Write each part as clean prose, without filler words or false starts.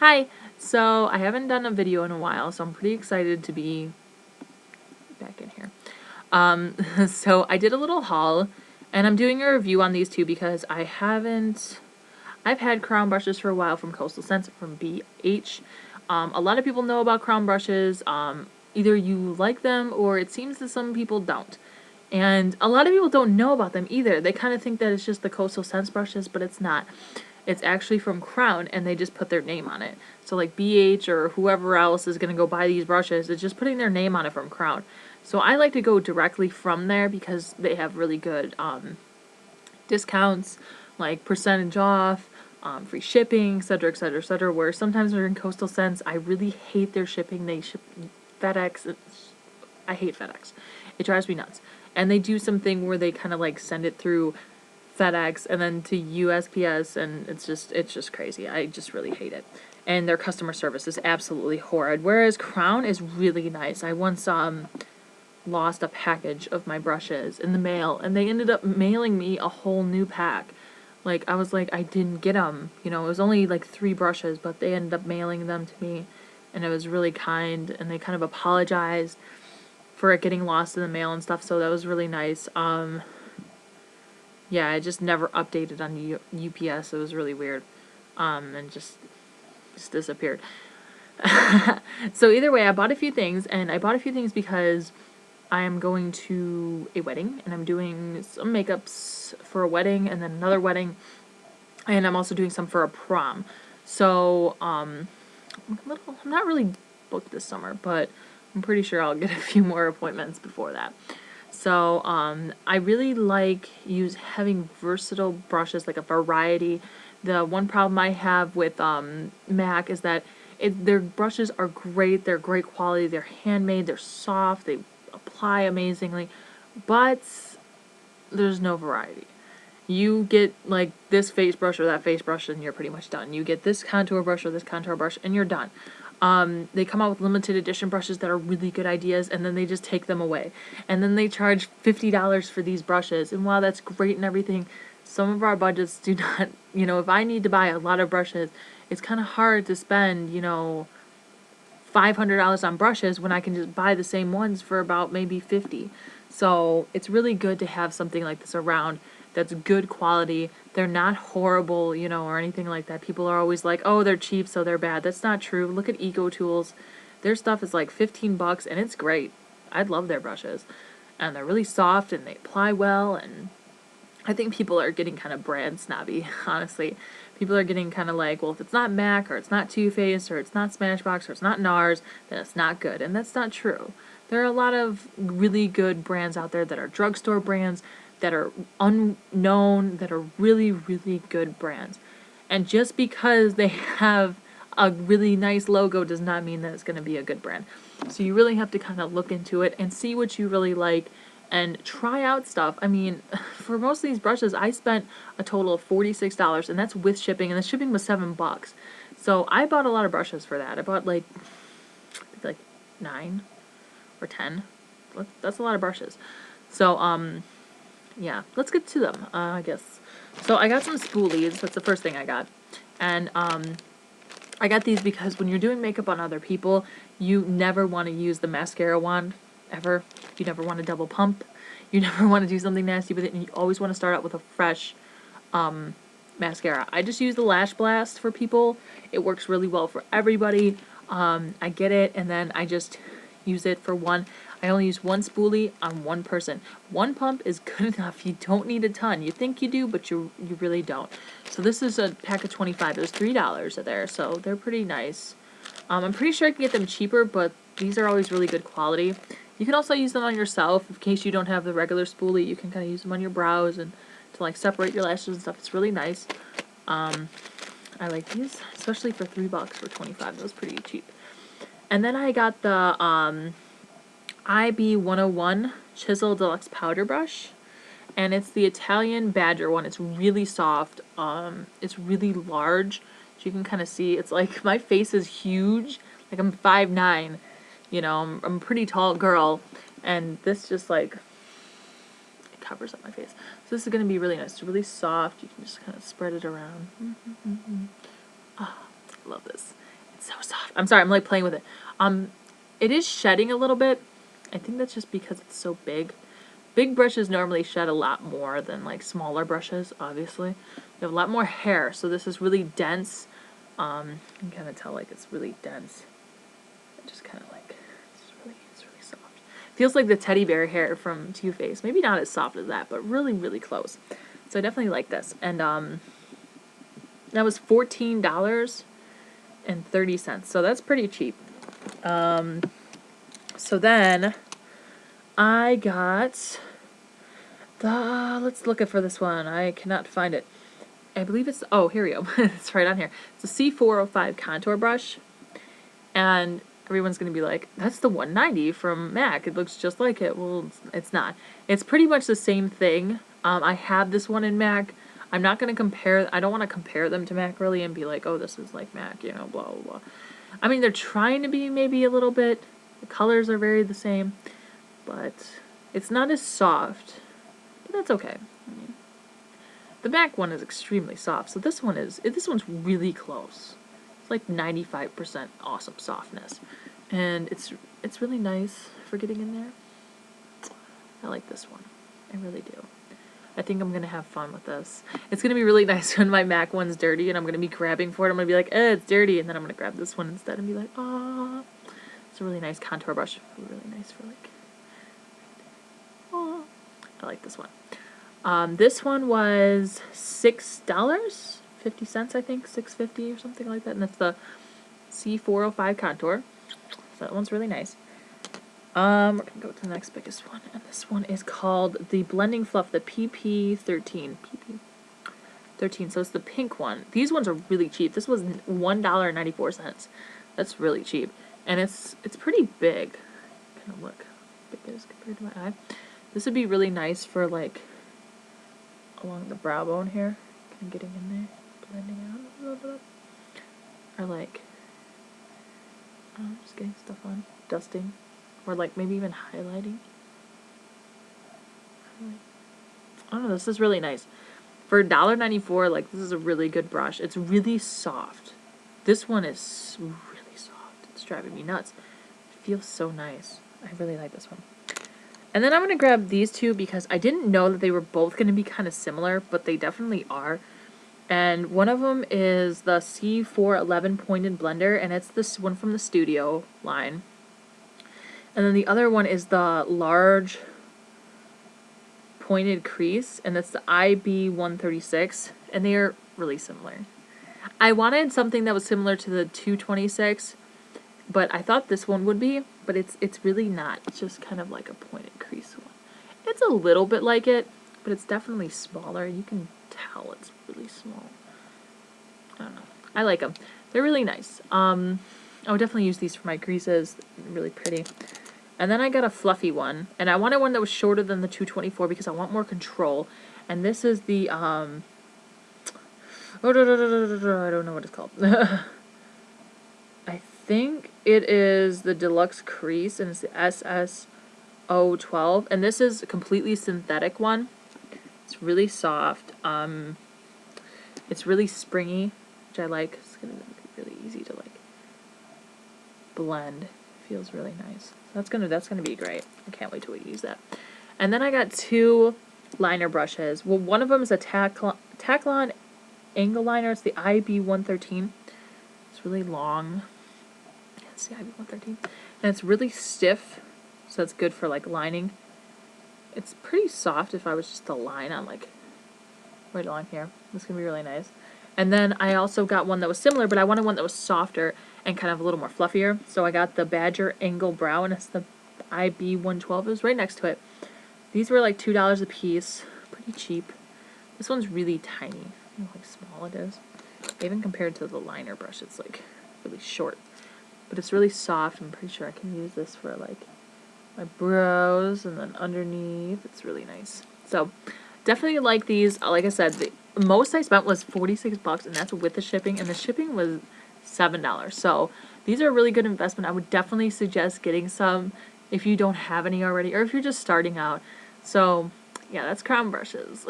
Hi! So, I haven't done a video in a while, so I'm pretty excited to be back in here. So I did a little haul, and I'm doing a review on these two because I've had crown brushes for a while from Coastal Scents, from BH. A lot of people know about crown brushes. Either you like them, or it seems that some people don't. And a lot of people don't know about them either. They kind of think that it's just the Coastal Scents brushes, but it's not. It's actually from Crown, and they just put their name on it. So like BH or whoever else is going to go buy these brushes, it's just putting their name on it from Crown. So I like to go directly from there because they have really good discounts, like percentage off, free shipping, etc., etc., etc. Where sometimes they're in Coastal Scents, I really hate their shipping. They ship FedEx. I hate FedEx. It drives me nuts. And they do something where they kind of like send it through FedEx and then to USPS, and it's just crazy. I just really hate it. And their customer service is absolutely horrid. Whereas Crown is really nice. I once lost a package of my brushes in the mail, and they ended up mailing me a whole new pack. Like, I was like, I didn't get them. You know, it was only like 3 brushes, but they ended up mailing them to me, and it was really kind, and they kind of apologized for it getting lost in the mail and stuff, so that was really nice. Yeah, I just never updated on UPS. It was really weird. And just disappeared. So either way, I bought a few things, and I bought a few things because I am going to a wedding, and I'm doing some makeups for a wedding, and then another wedding, and I'm also doing some for a prom. So, I'm not really booked this summer, but I'm pretty sure I'll get a few more appointments before that. So, I really like having versatile brushes, like a variety. The one problem I have with MAC is that their brushes are great. They're great quality. They're handmade. They're soft. They apply amazingly, but there's no variety. You get like this face brush or that face brush, and you're pretty much done. You get this contour brush or this contour brush, and you're done. They come out with limited edition brushes that are really good ideas, and then they just take them away. And then they charge $50 for these brushes. And while that's great and everything, some of our budgets do not, if I need to buy a lot of brushes, it's kind of hard to spend, $500 on brushes when I can just buy the same ones for about maybe 50. So it's really good to have something like this around that's good quality. They're not horrible, or anything like that. People are always like, oh, they're cheap, so they're bad. That's not true. Look at Eco Tools. Their stuff is like $15 and it's great. I love their brushes. And they're really soft and they apply well, and I think people are getting kind of brand snobby, honestly. People are getting kind of like, well, if it's not MAC, or it's not Too Faced, or it's not Smashbox, or it's not NARS, then it's not good. And that's not true. There are a lot of really good brands out there that are drugstore brands, that are unknown, that are really, really good brands. And just because they have a really nice logo does not mean that it's going to be a good brand. So you really have to kind of look into it and see what you really like and try out stuff. I mean, for most of these brushes, I spent a total of $46, and that's with shipping, and the shipping was $7. So I bought a lot of brushes for that. I bought like 9 or 10. That's a lot of brushes. So, yeah, let's get to them, I guess. So I got some spoolies. That's the first thing I got. And, I got these because when you're doing makeup on other people, you never want to use the mascara wand, ever. You never want to double pump. You never want to do something nasty with it, and you always want to start out with a fresh mascara. I just use the Lash Blast for people. It works really well for everybody. I get it, and then I just use it for one. I only use one spoolie on one person. One pump is good enough. You don't need a ton. You think you do, but you really don't. So this is a pack of 25. There's $3 there, so they're pretty nice. I'm pretty sure I can get them cheaper, but these are always really good quality. You can also use them on yourself in case you don't have the regular spoolie. You can kind of use them on your brows and to like separate your lashes and stuff. It's really nice. I like these, especially for $3 for 25. That was pretty cheap. And then I got the IB101 Chisel Deluxe Powder Brush, and it's the Italian Badger one. It's really soft. It's really large. So you can kind of see, it's like my face is huge. Like I'm 5'9". I'm a pretty tall girl, and this just like it covers up my face. So this is gonna be really nice. It's really soft. You can just kind of spread it around. Oh, I love this. I'm sorry, I'm like playing with it. It is shedding a little bit. I think that's just because it's so big. Big brushes normally shed a lot more than like smaller brushes, obviously. They have a lot more hair, so this is really dense. You can kind of tell like it's really dense. It just kind of like, it's really soft. Feels like the teddy bear hair from Too Faced. Maybe not as soft as that, but really, really close. So I definitely like this. And that was $14.30. So that's pretty cheap. So then I got let's look for this one. I cannot find it. I believe it's, oh, here we go. It's right on here. It's a C405 contour brush. And everyone's going to be like, that's the 190 from MAC. It looks just like it. Well, it's not. It's pretty much the same thing. I have this one in MAC. I'm not going to compare, I don't want to compare them to MAC really and be like, oh, this is like MAC, you know, blah, blah, blah. I mean, they're trying to be maybe a little bit, the colors are very the same, but it's not as soft, but that's okay. I mean, the MAC one is extremely soft, so this one's really close. It's like 95% awesome softness, and it's really nice for getting in there. I like this one, I really do. I think I'm gonna have fun with this. It's gonna be really nice when my MAC one's dirty and I'm gonna be grabbing for it. I'm gonna be like, it's dirty, and then I'm gonna grab this one instead and be like, ah. It's a really nice contour brush. Really nice for like, oh. I like this one. This one was $6.50, I think, $6.50 or something like that, and it's the C405 contour. So that one's really nice. We're gonna go to the next biggest one, and this one is called the Blending Fluff, the PP13. PP13, so it's the pink one. These ones are really cheap. This was $1.94. That's really cheap, and it's pretty big. Kind of look big it is compared to my eye. This would be really nice for like along the brow bone here, kind of getting in there, blending out a little bit. Or like, just getting stuff on, dusting. Or like maybe even highlighting. I don't know, this is really nice. For $1.94, like this is a really good brush. It's really soft. This one is really soft. It's driving me nuts. It feels so nice. I really like this one. And then I'm going to grab these two because I didn't know that they were both going to be kind of similar, but they definitely are. And one of them is the C411 Pointed Blender, and it's this one from the Studio line. And then the other one is the large pointed crease, and that's the IB136, and they are really similar. I wanted something that was similar to the 226, but I thought this one would be, but it's really not. It's just kind of like a pointed crease one. It's a little bit like it, but it's definitely smaller. You can tell it's really small. I don't know. I like them. They're really nice. I would definitely use these for my creases. They're really pretty. And then I got a fluffy one, and I wanted one that was shorter than the 224 because I want more control. And this is the I don't know what it's called. I think it is the Deluxe Crease, and it's the SS012, and this is a completely synthetic one. It's really soft. It's really springy, which I like. It's gonna be really easy to like blend. Feels really nice. That's gonna be great. I can't wait to use that. And then I got two liner brushes. Well, one of them is a Taklon angle liner. It's the IB113. It's really long. Yeah, it's the IB113, and it's really stiff, so that's good for like lining. It's pretty soft if I was just to line on like right along here. This is gonna be really nice. And then I also got one that was similar, but I wanted one that was softer and kind of a little more fluffier. So I got the Badger Angle Brow, and it's the IB112. It was right next to it. These were like $2 a piece. Pretty cheap. This one's really tiny. I don't know how small it is. Even compared to the liner brush, it's like really short. But it's really soft. I'm pretty sure I can use this for like my brows and then underneath. It's really nice. So definitely like these. Like I said, the most I spent was $46, and that's with the shipping, and the shipping was $7. So these are a really good investment. I would definitely suggest getting some if you don't have any already, or if you're just starting out. So yeah, that's crown brushes.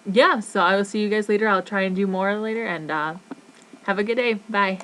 Yeah, so I will see you guys later. I'll try and do more later, and have a good day. Bye.